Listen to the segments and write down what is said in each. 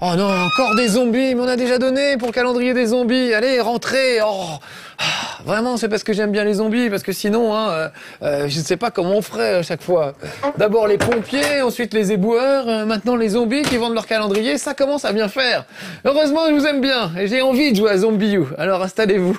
Oh non, encore des zombies, mais on a déjà donné pour le calendrier des zombies. Allez, rentrez. Oh, vraiment, c'est parce que j'aime bien les zombies, parce que sinon, je ne sais pas comment on ferait à chaque fois. D'abord les pompiers, ensuite les éboueurs, maintenant les zombies qui vendent leur calendrier, ça commence à bien faire. Heureusement, je vous aime bien et j'ai envie de jouer à Zombie U. Alors installez-vous,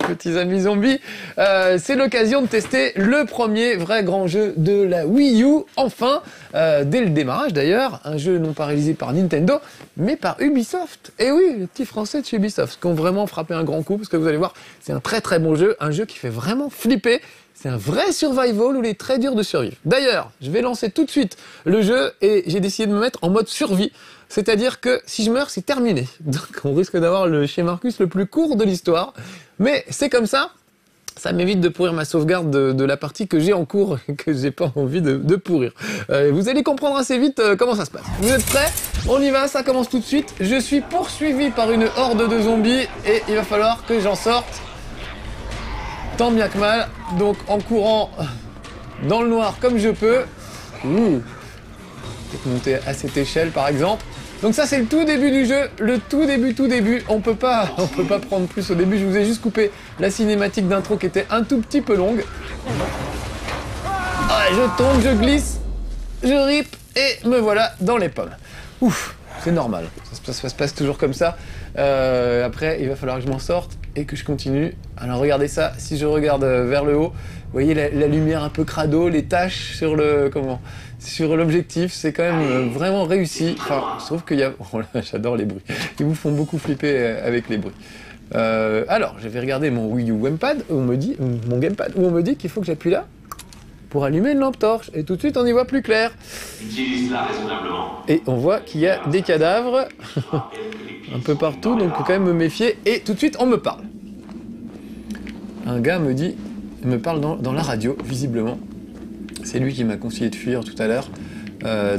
petits amis zombies. C'est l'occasion de tester le premier vrai grand jeu de la Wii U, enfin, dès le démarrage d'ailleurs, un jeu non pas réalisé par Nintendo, mais par Ubisoft. Et oui, les petits Français de chez Ubisoft, qui ont vraiment frappé un grand coup, parce que vous allez voir, c'est un très très bon jeu, un jeu qui fait vraiment flipper. C'est un vrai survival où il est très dur de survivre. D'ailleurs, je vais lancer tout de suite le jeu et j'ai décidé de me mettre en mode survie. C'est-à-dire que si je meurs, c'est terminé. Donc on risque d'avoir le chez Marcus le plus court de l'histoire. Mais c'est comme ça. Ça m'évite de pourrir ma sauvegarde de la partie que j'ai en cours et que j'ai pas envie de pourrir. Vous allez comprendre assez vite comment ça se passe. Vous êtes prêts? On y va, ça commence tout de suite. Je suis poursuivi par une horde de zombies et il va falloir que j'en sorte tant bien que mal. Donc en courant dans le noir comme je peux. Peut-être monter à cette échelle par exemple. Donc ça c'est le tout début du jeu, le tout début. On peut pas prendre plus au début. Je vous ai juste coupé la cinématique d'intro qui était un tout petit peu longue. Ah, je tombe, je glisse, je rip et me voilà dans les pommes. Ouf, c'est normal. Ça se passe toujours comme ça. Après il va falloir que je m'en sorte et que je continue. Alors regardez ça. Si je regarde vers le haut, vous voyez la lumière un peu crado, les taches sur sur l'objectif, c'est quand même vraiment réussi. Enfin, sauf qu'il y a... Oh là, j'adore les bruits. Ils vous font beaucoup flipper avec les bruits. Alors, je vais regarder mon Wii U Gamepad, où mon Gamepad, où on me dit qu'il faut que j'appuie là pour allumer une lampe torche. Et tout de suite, on y voit plus clair. Utilise-la raisonnablement. Et on voit qu'il y a des cadavres un peu partout, donc faut quand même me méfier. Et tout de suite, on me parle. Un gars me parle dans la radio, visiblement. C'est lui qui m'a conseillé de fuir tout à l'heure.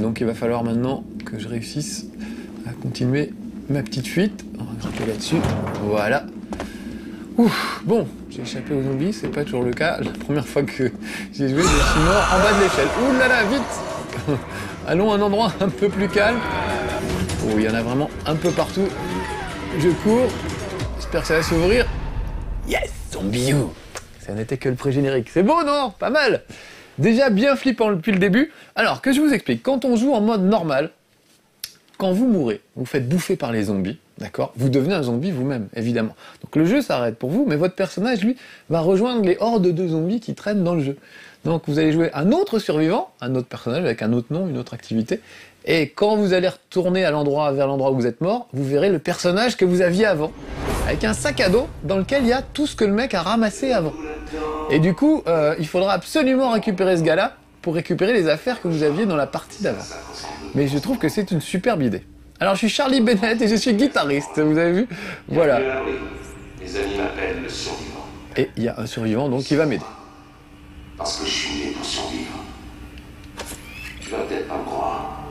Donc il va falloir maintenant que je réussisse à continuer ma petite fuite. On va grimper là-dessus. Voilà. Ouf, bon, j'ai échappé aux zombies, c'est pas toujours le cas. La première fois que j'ai joué, je suis mort en bas de l'échelle. Ouh là là, vite. Allons à un endroit un peu plus calme. Oh, il y en a vraiment un peu partout. Je cours. J'espère que ça va s'ouvrir. Yes, Zombie U. Ça n'était que le pré-générique. C'est beau, non? Pas mal. Déjà bien flippant depuis le début. Alors, que je vous explique. Quand on joue en mode normal, quand vous mourrez, vous faites bouffer par les zombies, d'accord? Vous devenez un zombie vous-même, évidemment. Donc le jeu s'arrête pour vous, mais votre personnage, lui, va rejoindre les hordes de zombies qui traînent dans le jeu. Donc vous allez jouer un autre survivant, un autre personnage avec un autre nom, une autre activité. Et quand vous allez retourner vers l'endroit où vous êtes mort, vous verrez le personnage que vous aviez avant, avec un sac à dos dans lequel il y a tout ce que le mec a ramassé avant. Et du coup, il faudra absolument récupérer ce gars-là pour récupérer les affaires que vous aviez dans la partie d'avant. Mais je trouve que c'est une superbe idée. Alors je suis Charlie Bennett et je suis guitariste, vous avez vu? Voilà. Les amis m'appellent le survivant. Et il y a un survivant donc qui va m'aider. Parce que je suis né pour survivre. Tu vas peut-être pas me croire,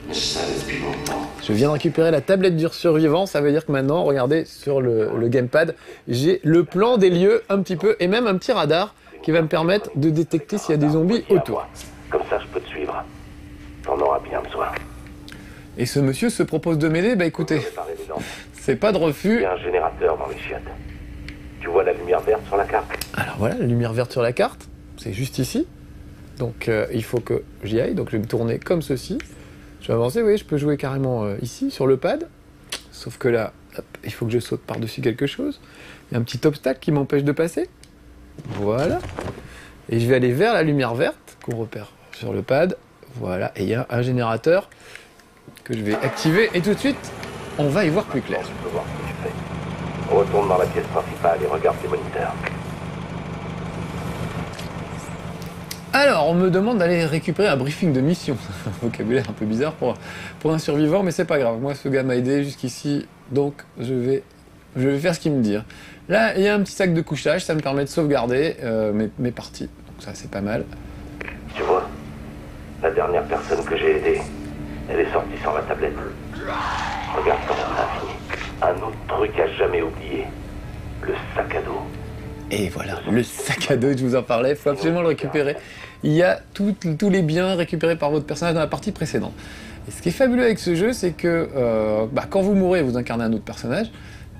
mais je savais depuis longtemps. Je viens de récupérer la tablette du survivant, ça veut dire que maintenant, regardez, sur le gamepad, j'ai le plan des lieux un petit peu, et même un petit radar qui va me permettre de détecter s'il y a des zombies autour. Comme ça, je peux te suivre. T'en auras bien besoin. Et ce monsieur se propose de m'aider, bah écoutez, c'est pas de refus. Il y a un générateur dans les chiottes. Tu vois la lumière verte sur la carte? Alors voilà, la lumière verte sur la carte, c'est juste ici. Donc il faut que j'y aille, donc je vais me tourner comme ceci. Je vais avancer, vous voyez, je peux jouer carrément ici, sur le pad. Sauf que là, hop, il faut que je saute par-dessus quelque chose. Il y a un petit obstacle qui m'empêche de passer. Voilà. Et je vais aller vers la lumière verte, qu'on repère sur le pad. Voilà, et il y a un générateur que je vais activer. Et tout de suite, on va y voir plus clair. Tu peux voir ce que tu fais. Retourne dans la pièce principale et regarde tes moniteurs. Alors, on me demande d'aller récupérer un briefing de mission. Un vocabulaire un peu bizarre pour un survivant, mais c'est pas grave. Moi, ce gars m'a aidé jusqu'ici, donc je vais faire ce qu'il me dit. Là, il y a un petit sac de couchage, ça me permet de sauvegarder mes parties. Donc ça, c'est pas mal. Tu vois, la dernière personne que j'ai aidée, elle est sortie sans la tablette. Regarde comment ça a fini. Un autre truc à jamais oublier. Le sac à dos. Et voilà, le sac à dos, je vous en parlais, il faut absolument le récupérer. Il y a tous les biens récupérés par votre personnage dans la partie précédente. Et ce qui est fabuleux avec ce jeu, c'est que quand vous mourrez, vous incarnez un autre personnage,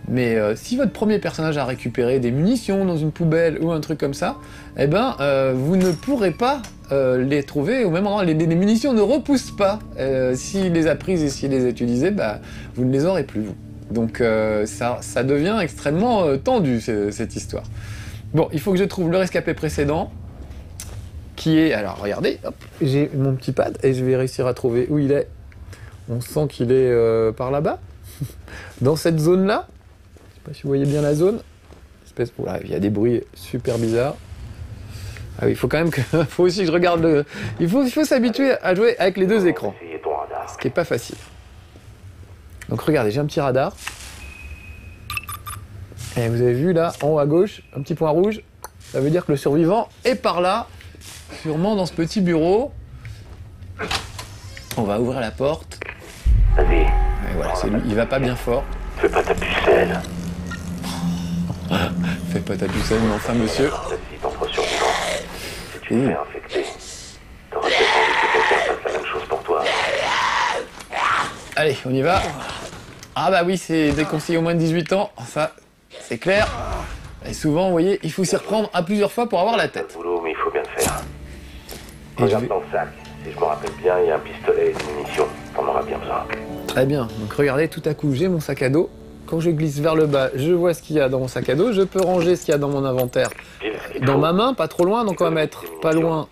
mais si votre premier personnage a récupéré des munitions dans une poubelle ou un truc comme ça, eh ben, vous ne pourrez pas les trouver au même endroit. Les munitions ne repoussent pas. S'il les a prises et s'il les a utilisées, bah, vous ne les aurez plus, vous. Donc ça devient extrêmement tendu, cette histoire. Bon, il faut que je trouve le rescapé précédent, qui est... Alors, regardez, hop, j'ai mon petit pad, et je vais réussir à trouver où il est. On sent qu'il est par là-bas, dans cette zone-là. Je sais pas si vous voyez bien la zone. Voilà, il y a des bruits super bizarres. Ah oui, il faut quand même que... faut aussi que je regarde le... Il faut s'habituer à jouer avec les deux écrans, ce qui est pas facile. Donc regardez, j'ai un petit radar. Et vous avez vu là, en haut à gauche, un petit point rouge. Ça veut dire que le survivant est par là, sûrement dans ce petit bureau. On va ouvrir la porte. Vas-y. Et voilà, c'est lui. Il va pas bien fort. Fais pas ta pucelle. Fais pas ta pucelle, mais enfin, monsieur. Si t'entres survivant, si tu te fais infecter, t'auras peut-être envie que quelqu'un fasse la même chose pour toi. Allez, on y va. Ah bah oui, c'est déconseillé au moins de 18 ans. Ça, c'est clair. Et souvent, vous voyez, il faut s'y reprendre à plusieurs fois pour avoir la tête. C'est le boulot, mais il faut bien le faire. Et Regarde dans le sac. Si je me rappelle bien, il y a un pistolet et des munitions. T'en auras bien besoin. Très bien. Donc regardez, tout à coup, j'ai mon sac à dos. Quand je glisse vers le bas, je vois ce qu'il y a dans mon sac à dos. Je peux ranger ce qu'il y a dans mon inventaire dans ma main, pas trop loin. Donc on va mettre pas loin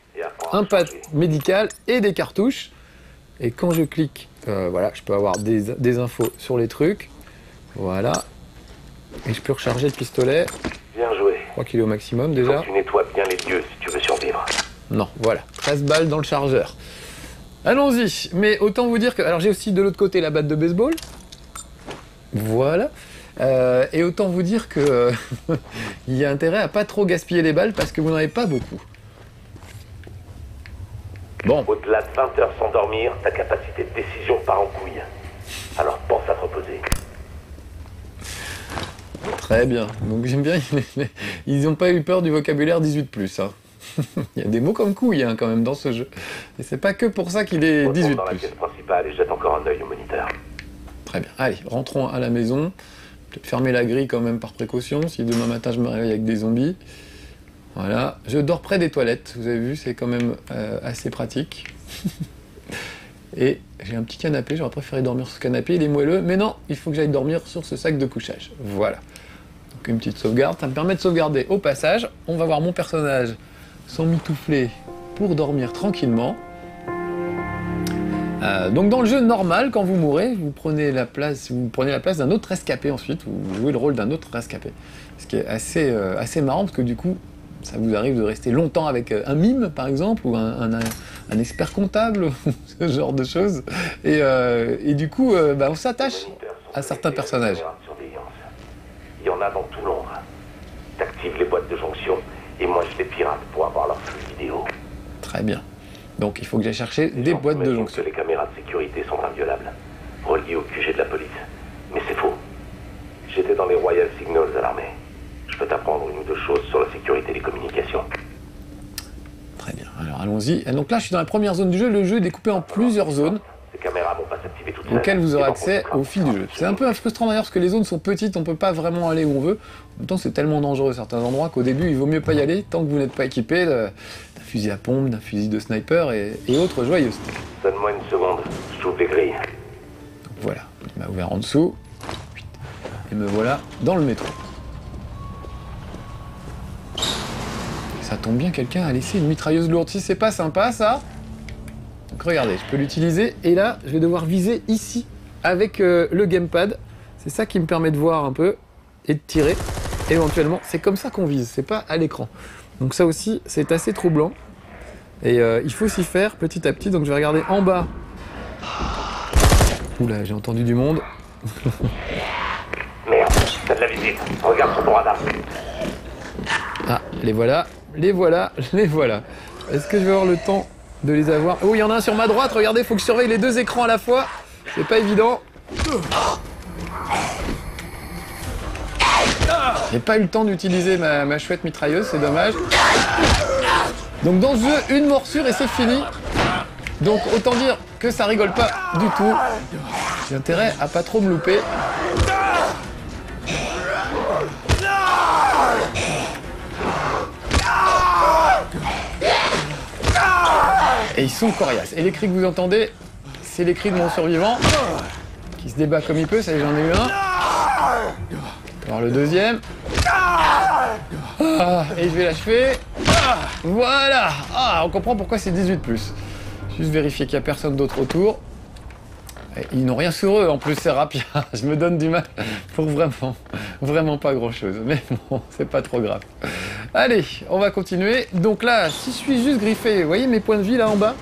un pad médical et des cartouches. Et quand je clique, voilà, je peux avoir des infos sur les trucs. Voilà. Et je peux recharger le pistolet. Bien joué. Je crois qu'il est au maximum Faut déjà. que tu nettoies bien les yeux si tu veux survivre. Non, voilà. 13 balles dans le chargeur. Allons-y. Mais autant vous dire que... Alors j'ai aussi de l'autre côté la batte de baseball. Voilà. Et autant vous dire que il y a intérêt à pas trop gaspiller les balles parce que vous n'en avez pas beaucoup. Bon. Au-delà de 20 heures sans dormir, ta capacité de décision part en couille. Alors pense à te reposer. Très bien. Donc j'aime bien, ils n'ont pas eu peur du vocabulaire 18+. Hein. Il y a des mots comme couille quand même dans ce jeu. Et c'est pas que pour ça qu'il est 18+. Dans la pièce principale et jette encore un œil au moniteur. Très bien. Allez, rentrons à la maison. Peut-être fermer la grille quand même par précaution, si demain matin je me réveille avec des zombies. Voilà. Je dors près des toilettes, vous avez vu, c'est quand même assez pratique. Et j'ai un petit canapé, j'aurais préféré dormir sur ce canapé, il est moelleux, mais non, il faut que j'aille dormir sur ce sac de couchage. Voilà. Donc une petite sauvegarde, ça me permet de sauvegarder au passage. On va voir mon personnage s'emmitoufler pour dormir tranquillement. Donc dans le jeu normal, quand vous mourrez, vous prenez la place d'un autre rescapé ensuite, vous jouez le rôle d'un autre rescapé. Ce qui est assez marrant parce que du coup, ça vous arrive de rester longtemps avec un mime par exemple, ou un expert comptable, ce genre de choses. Et du coup, on s'attache à certains personnages. Il y en a dans tout Londres. T'actives les boîtes de jonction et moi je les pirate pour avoir leur flux vidéo. Très bien. Donc il faut que j'aille chercher des boîtes de jonction. Les caméras de sécurité sont inviolables, reliées au QG de la police. Mais c'est faux. J'étais dans les Royal Signals à l'armée. Je peux t'apprendre une ou deux choses sur la sécurité des communications. Très bien, alors allons-y. Et donc là je suis dans la première zone du jeu, le jeu est découpé en plusieurs zones. Ces caméras vont pas s'activer toutes seules. Auxquelles vous aurez accès au fil du jeu. C'est un peu frustrant d'ailleurs parce que les zones sont petites, on peut pas vraiment aller où on veut. En même temps c'est tellement dangereux à certains endroits qu'au début il vaut mieux pas y aller tant que vous n'êtes pas équipé d'un fusil à pompe, d'un fusil de sniper et autres joyeusetés. Donne-moi une seconde, j'ouvre les grilles. Donc voilà, il m'a ouvert en dessous. Et me voilà dans le métro. Ça tombe bien, quelqu'un a laissé une mitrailleuse lourde. Si c'est pas sympa ça. Donc regardez, je peux l'utiliser et là je vais devoir viser ici avec le gamepad. C'est ça qui me permet de voir un peu et de tirer éventuellement. C'est comme ça qu'on vise, c'est pas à l'écran. Donc ça aussi c'est assez troublant et il faut s'y faire petit à petit. Donc je vais regarder en bas. Oula, j'ai entendu du monde. Merde, t'as de la visite. Regarde sur ton radar. Ah, les voilà, les voilà, les voilà. Est-ce que je vais avoir le temps de les avoir? Oh, il y en a un sur ma droite, regardez, faut que je surveille les deux écrans à la fois. C'est pas évident. J'ai pas eu le temps d'utiliser ma chouette mitrailleuse, c'est dommage. Donc dans ce jeu, une morsure et c'est fini. Donc autant dire que ça rigole pas du tout. J'ai intérêt à pas trop me louper. Et ils sont coriaces. Et les cris que vous entendez, c'est les cris de mon survivant qui se débat comme il peut. Ça y est, j'en ai eu un. Alors le deuxième. Et je vais l'achever. Voilà. On comprend pourquoi c'est 18+. Juste vérifier qu'il n'y a personne d'autre autour. Et ils n'ont rien sur eux, en plus c'est rapide. Je me donne du mal pour vraiment pas grand chose. Mais bon, c'est pas trop grave. Allez, on va continuer. Donc là, si je suis juste griffé, vous voyez mes points de vie là en bas?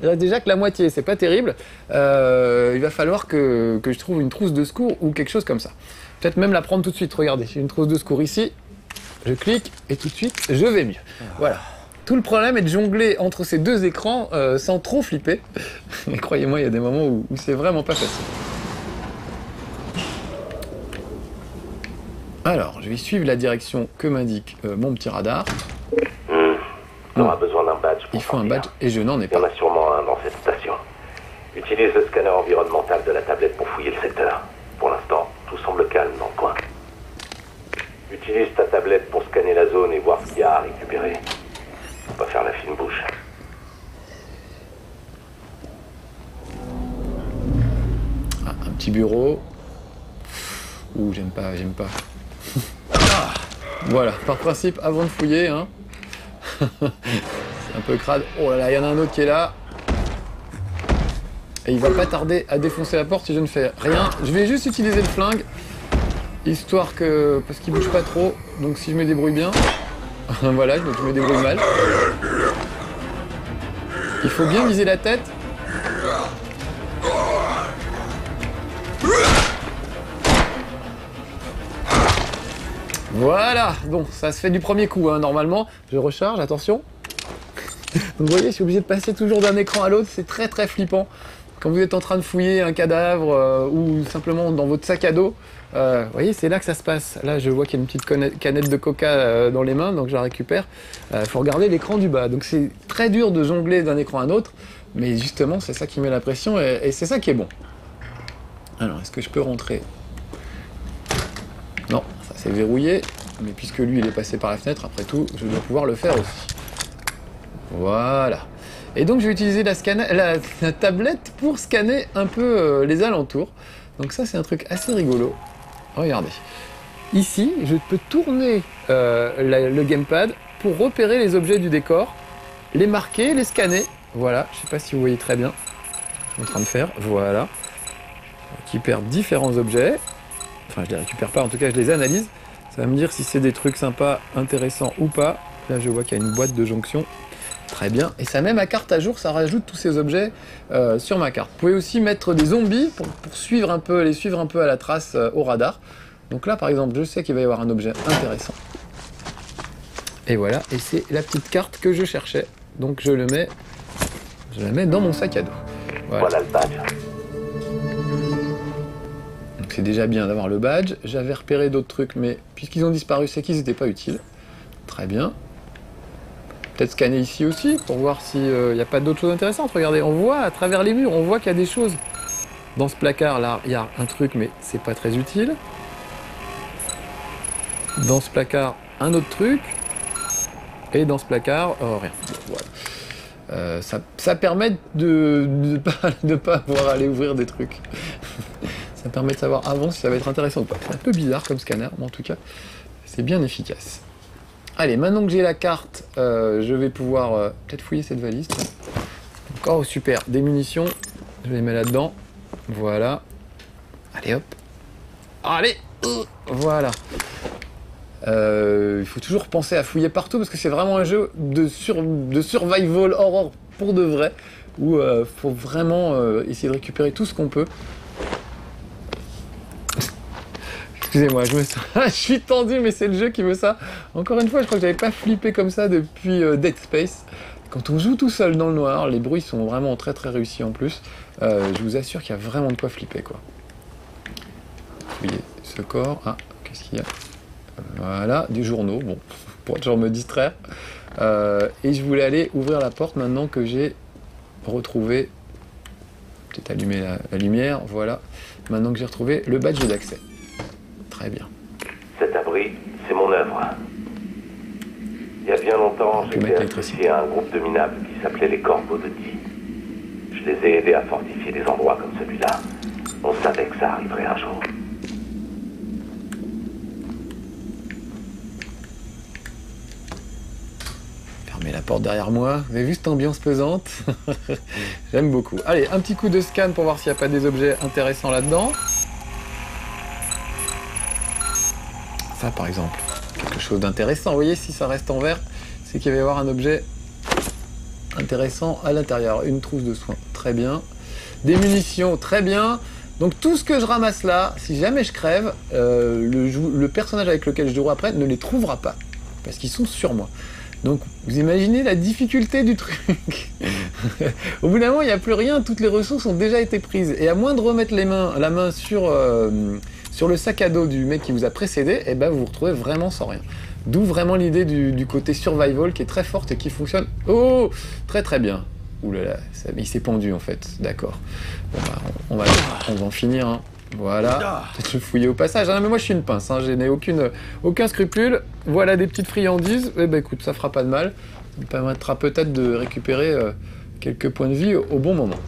Il reste déjà que la moitié, c'est pas terrible. Il va falloir que je trouve une trousse de secours ou quelque chose comme ça. Peut-être même la prendre tout de suite. Regardez, j'ai une trousse de secours ici. Je clique et tout de suite, je vais mieux. Voilà. Tout le problème est de jongler entre ces deux écrans sans trop flipper. Et croyez-moi, il y a des moments où c'est vraiment pas facile. Alors, je vais suivre la direction que m'indique mon petit radar. On aura besoin d'un badge. Il faut un badge et je n'en ai Il y en pas. a sûrement un dans cette station. Utilise le scanner environnemental de la tablette pour fouiller le secteur. Pour l'instant, tout semble calme dans le coin. Utilise ta tablette pour scanner la zone et voir ce qu'il y a à récupérer. Faut pas faire la fine bouche. Un petit bureau. Ouh, j'aime pas. Voilà, par principe, avant de fouiller, hein. C'est un peu crade. Oh là là, il y en a un autre qui est là. Et il va pas tarder à défoncer la porte si je ne fais rien. Je vais juste utiliser le flingue. Histoire que... parce qu'il bouge pas trop. Donc si je me débrouille bien... voilà, donc je me débrouille mal. Il faut bien viser la tête. Voilà, bon, ça se fait du premier coup, hein, normalement. Je recharge, attention. Vous voyez, je suis obligé de passer toujours d'un écran à l'autre, c'est très très flippant. Quand vous êtes en train de fouiller un cadavre ou simplement dans votre sac à dos, vous voyez, c'est là que ça se passe. Là, je vois qu'il y a une petite canette de coca dans les mains, donc je la récupère. Il faut regarder l'écran du bas. Donc c'est très dur de jongler d'un écran à un autre, mais justement, c'est ça qui met la pression et c'est ça qui est bon. Alors, est-ce que je peux rentrer? Non, ça c'est verrouillé, mais puisque lui, il est passé par la fenêtre, après tout, je dois pouvoir le faire aussi. Voilà. Et donc je vais utiliser la tablette pour scanner un peu les alentours. Donc ça c'est un truc assez rigolo. Regardez. Ici, je peux tourner le gamepad pour repérer les objets du décor, les marquer, les scanner. Voilà, je ne sais pas si vous voyez très bien. Je suis en train de faire. Voilà. Je récupère différents objets. Enfin, je les récupère pas, en tout cas je les analyse. Ça va me dire si c'est des trucs sympas, intéressants ou pas. Là je vois qu'il y a une boîte de jonction. Très bien, et ça met ma carte à jour, ça rajoute tous ces objets sur ma carte. Vous pouvez aussi mettre des zombies pour suivre un peu, les suivre un peu à la trace au radar. Donc là par exemple, je sais qu'il va y avoir un objet intéressant. Et voilà, et c'est la petite carte que je cherchais. Donc je la mets dans mon sac à dos. Voilà le badge. Donc c'est déjà bien d'avoir le badge. J'avais repéré d'autres trucs, mais puisqu'ils ont disparu, c'est qu'ils n'étaient pas utiles. Très bien. Peut-être scanner ici aussi pour voir s'il n'y a pas d'autres choses intéressantes. Regardez, on voit à travers les murs, on voit qu'il y a des choses. Dans ce placard là, il y a un truc, mais c'est pas très utile. Dans ce placard, un autre truc. Et dans ce placard, oh, rien. Bon, voilà. Ça permet de ne pas avoir à aller ouvrir des trucs. Ça permet de savoir avant si ça va être intéressant ou pas. C'est un peu bizarre comme scanner, mais en tout cas, c'est bien efficace. Allez, maintenant que j'ai la carte, je vais pouvoir peut-être fouiller cette valise. Oh, super, des munitions. Je les mets là-dedans. Voilà. Allez, hop. Allez, voilà. Il faut toujours penser à fouiller partout parce que c'est vraiment un jeu de survival horror pour de vrai, où faut vraiment essayer de récupérer tout ce qu'on peut. Excusez-moi, je suis tendu, mais c'est le jeu qui veut ça. Encore une fois, je crois que j'avais pas flippé comme ça depuis Dead Space. Quand on joue tout seul dans le noir, les bruits sont vraiment très très réussis en plus. Je vous assure qu'il y a vraiment de quoi flipper, quoi. Fouillez ce corps. Ah, qu'est-ce qu'il y a? Voilà, des journaux, bon, pour toujours me distraire. Et je voulais aller ouvrir la porte maintenant que j'ai retrouvé peut-être allumer la lumière, voilà. Maintenant que j'ai retrouvé le badge d'accès. Très bien. Cet abri, c'est mon œuvre. Il y a bien longtemps, j'étais associé à un groupe de minables qui s'appelait les Corbeaux de Die. Je les ai aidés à fortifier des endroits comme celui-là. On savait que ça arriverait un jour. Fermez la porte derrière moi. Vous avez vu cette ambiance pesante? J'aime beaucoup. Allez, un petit coup de scan pour voir s'il n'y a pas des objets intéressants là-dedans. Ça, par exemple, quelque chose d'intéressant. Vous voyez, si ça reste en vert, c'est qu'il va y avoir un objet intéressant à l'intérieur. Une trousse de soins, très bien. Des munitions, très bien. Donc tout ce que je ramasse là, si jamais je crève, le personnage avec lequel je jouerai après ne les trouvera pas. Parce qu'ils sont sur moi. Donc vous imaginez la difficulté du truc. Au bout d'un moment, il n'y a plus rien, toutes les ressources ont déjà été prises. Et à moins de remettre la main sur le sac à dos du mec qui vous a précédé, et ben vous vous retrouvez vraiment sans rien. D'où vraiment l'idée du côté survival qui est très forte et qui fonctionne très très bien. Ouh là là, il s'est pendu en fait, d'accord. Bon, bah, on va en finir. Hein. Voilà, peut-être je fouillais au passage. Ah, mais moi je suis une pince, hein. Je n'ai aucun scrupule. Voilà des petites friandises. Eh ben écoute, ça fera pas de mal. Ça me permettra peut-être de récupérer quelques points de vie au bon moment.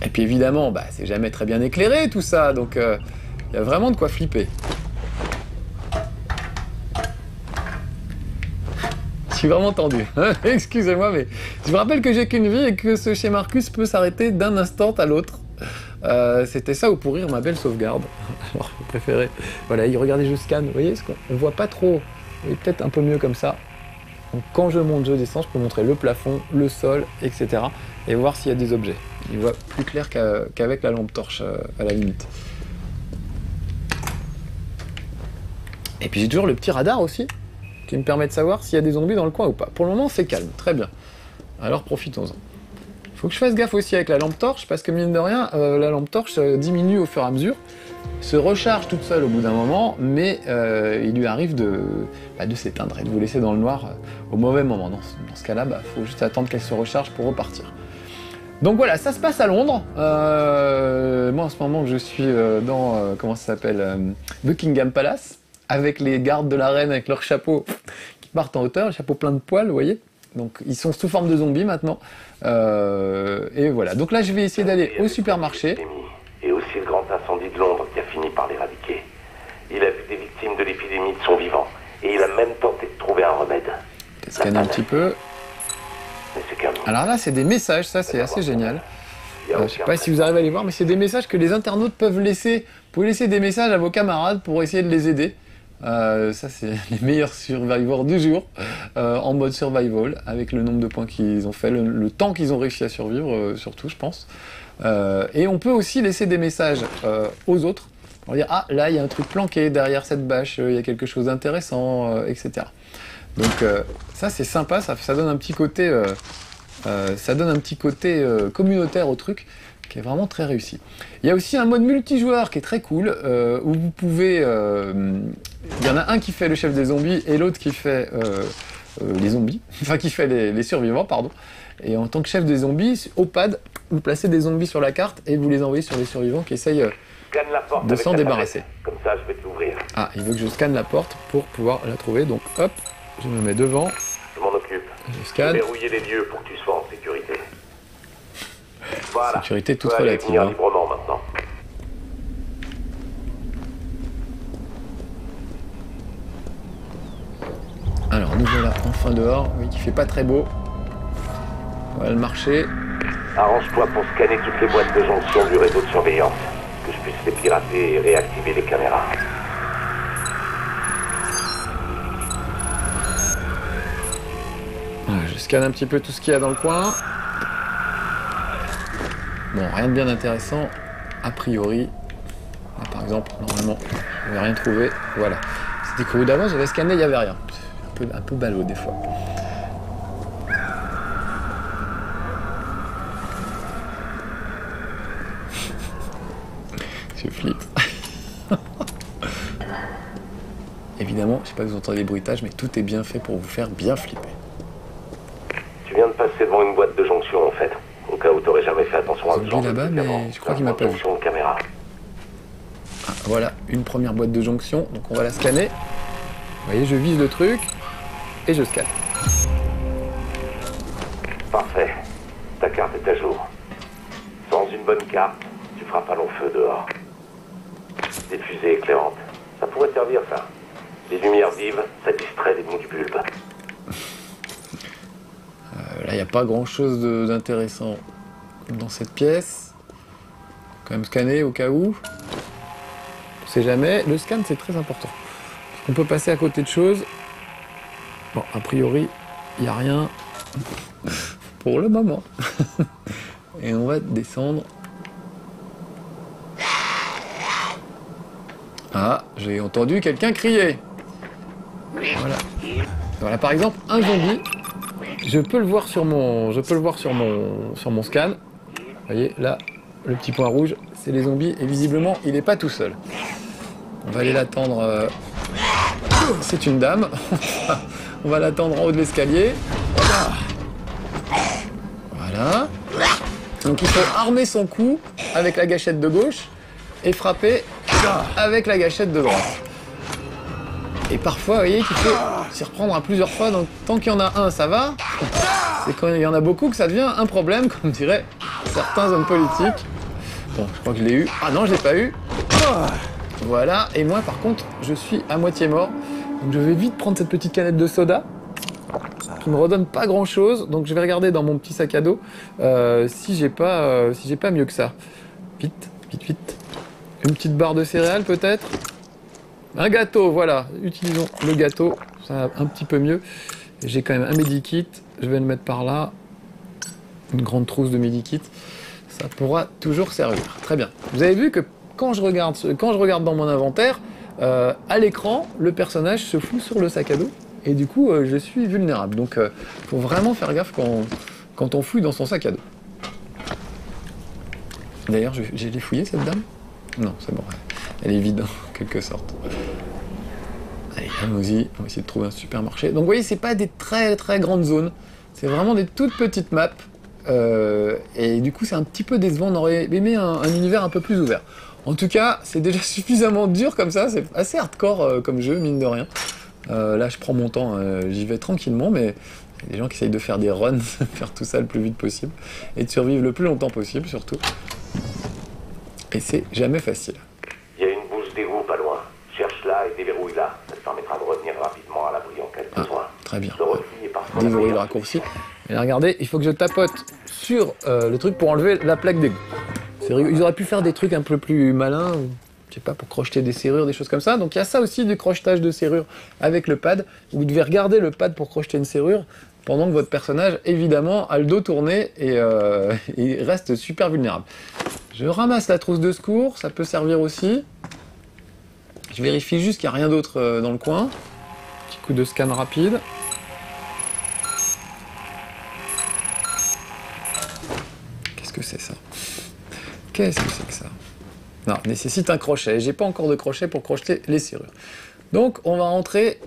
Et puis évidemment, bah, c'est jamais très bien éclairé tout ça, donc il y a vraiment de quoi flipper. Je suis vraiment tendu. Excusez-moi, mais je me rappelle que j'ai qu'une vie et que ce chez Marcus peut s'arrêter d'un instant à l'autre. C'était ça ou pour rire ma belle sauvegarde. Alors, je préférais. Voilà, regardez, je scanne. Vous voyez, on voit pas trop. Et peut-être un peu mieux comme ça. Donc, quand je monte, je descends, je peux montrer le plafond, le sol, etc. Et voir s'il y a des objets. Il voit plus clair qu'avec la lampe torche à la limite. Et puis j'ai toujours le petit radar aussi, qui me permet de savoir s'il y a des zombies dans le coin ou pas. Pour le moment, c'est calme, très bien. Alors profitons-en. Il faut que je fasse gaffe aussi avec la lampe torche, parce que mine de rien, la lampe torche diminue au fur et à mesure, se recharge toute seule au bout d'un moment, mais il lui arrive de s'éteindre et de vous laisser dans le noir au mauvais moment. Dans ce cas-là, il faut juste attendre qu'elle se recharge pour repartir. Donc voilà, ça se passe à Londres. Moi en ce moment, je suis dans, comment ça s'appelle, Buckingham Palace, avec les gardes de la reine avec leurs chapeaux qui partent en hauteur, les chapeaux pleins de poils, vous voyez. Donc ils sont sous forme de zombies maintenant. Et voilà, donc là je vais essayer d'aller au supermarché. Et aussi le grand incendie de Londres qui a fini par l'éradiquer. Il a vu des victimes de l'épidémie de son vivant. Et il a même tenté de trouver un remède. Peut-être scanner un petit peu. Alors là c'est des messages, ça c'est assez génial. Je sais pas si vous arrivez à les voir, mais c'est des messages que les internautes peuvent laisser. Vous pouvez laisser des messages à vos camarades pour essayer de les aider. Ça c'est les meilleurs survivors du jour, en mode survival, avec le nombre de points qu'ils ont fait, le temps qu'ils ont réussi à survivre, surtout je pense. Et on peut aussi laisser des messages aux autres, pour dire ah là il y a un truc planqué derrière cette bâche, il y a quelque chose d'intéressant, etc. Donc ça c'est sympa, ça donne un petit côté, communautaire au truc, qui est vraiment très réussi. Il y a aussi un mode multijoueur qui est très cool, où vous pouvez... il y en a un qui fait le chef des zombies et l'autre qui fait les zombies, enfin qui fait les survivants, pardon. Et en tant que chef des zombies, au pad, vous placez des zombies sur la carte et vous les envoyez sur les survivants qui essayent de s'en débarrasser. Comme ça, je vais te l'ouvrir. Ah, il veut que je scanne la porte pour pouvoir la trouver, donc hop, je me mets devant. Je m'en occupe. Je scanne. Verrouiller les lieux pour que tu sois en sécurité. Voilà. Sécurité toute relative. Librement maintenant. Alors nous voilà enfin dehors, oui, il fait pas très beau. Voilà le marché. Arrange-toi pour scanner toutes les boîtes de jonction du réseau de surveillance. Que je puisse les pirater et réactiver les caméras. Voilà, je scanne un petit peu tout ce qu'il y a dans le coin. Bon, rien de bien intéressant, a priori. Là, par exemple, normalement, je n'ai rien trouvé. Voilà. C'était couru d'avance, j'avais scanné, il n'y avait rien. Un peu ballot des fois. Je flippe. Évidemment, je ne sais pas si vous entendez les bruitages, mais tout est bien fait pour vous faire bien flipper. Tu viens de passer devant une boîte de jonction en fait. On cas où t'aurais jamais fait attention à ce J'ai genre vu de là-bas, truc mais avant. je crois qu'il m'a pas vu. Fonction de caméra. Ah, voilà, une première boîte de jonction, donc on va la scanner. Vous voyez, je vise le truc et je scanne. Parfait. Ta carte est à jour. Sans une bonne carte, tu feras pas long feu dehors. Des fusées éclairantes. Ça pourrait servir, ça. Les lumières vives, ça distrait les mous du bulbe. Là, il n'y a pas grand-chose d'intéressant dans cette pièce. Quand même scanner au cas où. On sait jamais. Le scan, c'est très important. On peut passer à côté de choses. Bon, a priori, il n'y a rien pour le moment. Et on va descendre. Ah, j'ai entendu quelqu'un crier. Voilà. Voilà, par exemple, un zombie. Je peux le voir sur mon scan. Vous voyez, là, le petit point rouge, c'est les zombies. Et visiblement, il n'est pas tout seul. On va aller l'attendre. C'est une dame. On va l'attendre en haut de l'escalier. Voilà. Donc il faut armer son cou avec la gâchette de gauche et frapper avec la gâchette de droite. Et parfois, vous voyez qu'il faut s'y reprendre à plusieurs fois. Donc tant qu'il y en a un, ça va. C'est quand il y en a beaucoup que ça devient un problème, comme diraient certains hommes politiques. Bon, je crois que je l'ai eu. Ah non, je l'ai pas eu. Voilà. Et moi, par contre, je suis à moitié mort. Donc je vais vite prendre cette petite canette de soda qui me redonne pas grand chose. Donc je vais regarder dans mon petit sac à dos si j'ai pas mieux que ça. Vite, vite, vite. Une petite barre de céréales peut-être. Un gâteau, voilà. Utilisons le gâteau. Ça va un petit peu mieux. J'ai quand même un medikit. Je vais le mettre par là. Une grande trousse de medikit. Ça pourra toujours servir. Très bien. Vous avez vu que quand je regarde dans mon inventaire, à l'écran, le personnage se fout sur le sac à dos. Et du coup, je suis vulnérable. Donc, faut vraiment faire gaffe quand on fouille dans son sac à dos. D'ailleurs, j'ai les fouillé, cette dame? Non, c'est bon. Elle est vide, en quelque sorte. Allez, allons-y. On va essayer de trouver un supermarché. Donc, vous voyez, c'est pas des très très grandes zones. C'est vraiment des toutes petites maps. Et du coup, c'est un petit peu décevant. On aurait aimé un univers un peu plus ouvert. En tout cas, c'est déjà suffisamment dur comme ça. C'est assez hardcore comme jeu, mine de rien. Là, je prends mon temps. J'y vais tranquillement, mais il y a des gens qui essayent de faire des runs, faire tout ça le plus vite possible. Et de survivre le plus longtemps possible, surtout. Et c'est jamais facile. Il y a une bouche d'égout pas loin. Cherche-la et déverrouille-la. Ça te permettra de revenir rapidement à l'abri en cas de besoin. Très bien. Le repli est parfois Déverrouiller le raccourci. Et là, regardez, il faut que je tapote sur le truc pour enlever la plaque d'égout. Ils auraient pu faire des trucs un peu plus malins, je sais pas, pour crocheter des serrures, des choses comme ça. Donc il y a ça aussi, du crochetage de serrures avec le pad. Vous devez regarder le pad pour crocheter une serrure, pendant que votre personnage, évidemment, a le dos tourné et il reste super vulnérable. Je ramasse la trousse de secours, ça peut servir aussi. Je vérifie juste qu'il n'y a rien d'autre dans le coin. Petit coup de scan rapide. Qu'est-ce que c'est ça? Qu'est-ce que c'est que ça? Non, nécessite un crochet. J'ai pas encore de crochet pour crocheter les serrures. Donc, on va rentrer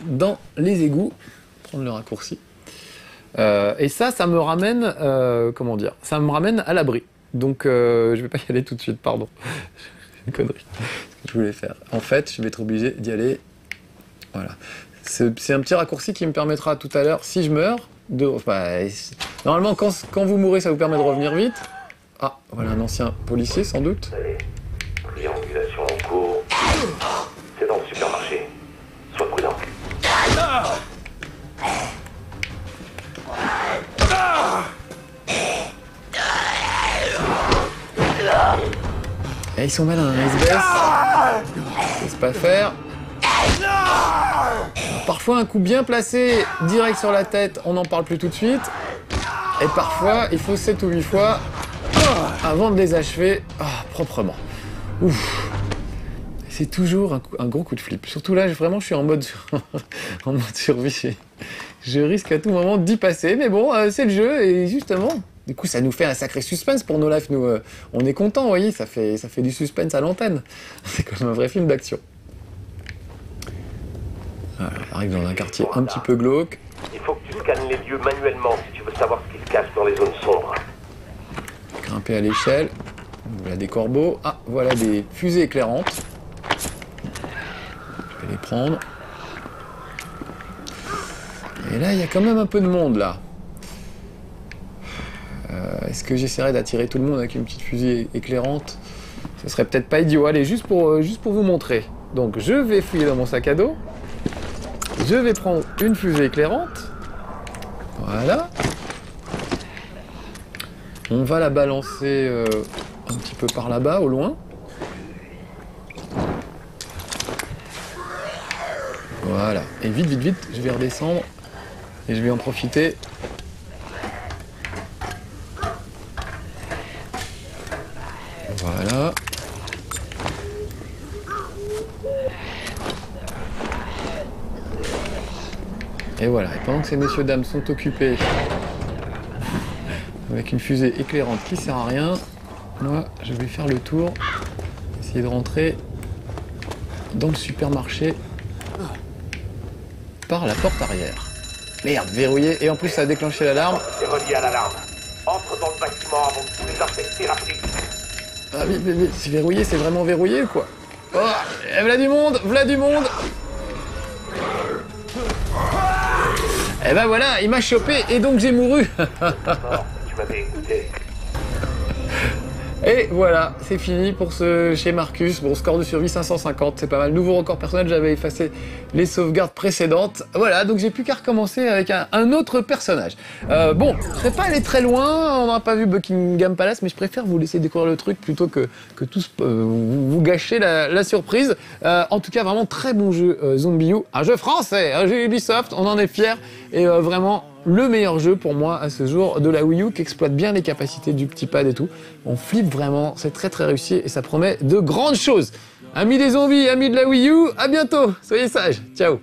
dans les égouts. Prendre le raccourci. Et ça me ramène, comment dire? Ça me ramène à l'abri. Donc, je vais pas y aller tout de suite, pardon. Une connerie. Ce que je voulais faire. En fait, je vais être obligé d'y aller. Voilà. C'est un petit raccourci qui me permettra tout à l'heure, si je meurs, normalement, quand vous mourrez, ça vous permet de revenir vite. Ah, voilà un ancien policier, sans doute. Allez, triangulation en cours. C'est dans le supermarché. Sois prudent. Et ils sont malins, ils se baissent. Laisse pas faire. Alors, parfois, un coup bien placé, direct sur la tête, on n'en parle plus tout de suite. Et parfois, il faut 7 ou 8 fois avant de les achever proprement. Ouf. C'est toujours un gros coup de flip. Surtout là, vraiment, je suis en mode survie. Je risque à tout moment d'y passer, mais bon, c'est le jeu, et justement, du coup, ça nous fait un sacré suspense pour nos lives. Nous, on est contents, vous voyez, ça fait du suspense à l'antenne. C'est comme un vrai film d'action. Voilà, on arrive dans un quartier un petit peu glauque. Il faut que tu scannes les lieux manuellement si tu veux savoir ce qui se cache dans les zones sombres. grimper à l'échelle. Voilà des corbeaux. Ah, voilà des fusées éclairantes. Je vais les prendre. Et là, il y a quand même un peu de monde, là. Est-ce que j'essaierai d'attirer tout le monde avec une petite fusée éclairante? Ce serait peut-être pas idiot. Allez, juste pour vous montrer. Donc, je vais fouiller dans mon sac à dos. Je vais prendre une fusée éclairante. Voilà. On va la balancer un petit peu par là-bas, au loin. Voilà. Et vite, vite, vite, je vais redescendre. Et je vais en profiter. Voilà. Et voilà. Et pendant que ces messieurs dames sont occupés avec une fusée éclairante qui sert à rien, moi je vais faire le tour, essayer de rentrer dans le supermarché par la porte arrière. Merde, verrouillé, et en plus ça a déclenché l'alarme. C'est relié à l'alarme. Entre dans le bâtiment avant que tous les infectés rappliquent. Ah mais c'est verrouillé, c'est vraiment verrouillé ou quoi? Oh, v'là du monde, v'là du monde. Et ben voilà, il m'a chopé et donc j'ai mouru. Tu m'avais écouté. Et voilà, c'est fini pour ce chez Marcus. Bon, score de survie 550, c'est pas mal. Nouveau record personnel, j'avais effacé les sauvegardes précédentes. Voilà, donc j'ai plus qu'à recommencer avec un autre personnage. Bon, je serais pas allé très loin, on n'aura pas vu Buckingham Palace, mais je préfère vous laisser découvrir le truc plutôt que tous vous gâcher la surprise. En tout cas, vraiment très bon jeu Zombie U. Un jeu français, un jeu Ubisoft, on en est fiers. Et vraiment, le meilleur jeu pour moi à ce jour de la Wii U qui exploite bien les capacités du petit pad et tout. On flippe vraiment, c'est très très réussi et ça promet de grandes choses. Amis des zombies, amis de la Wii U, à bientôt, soyez sages, ciao.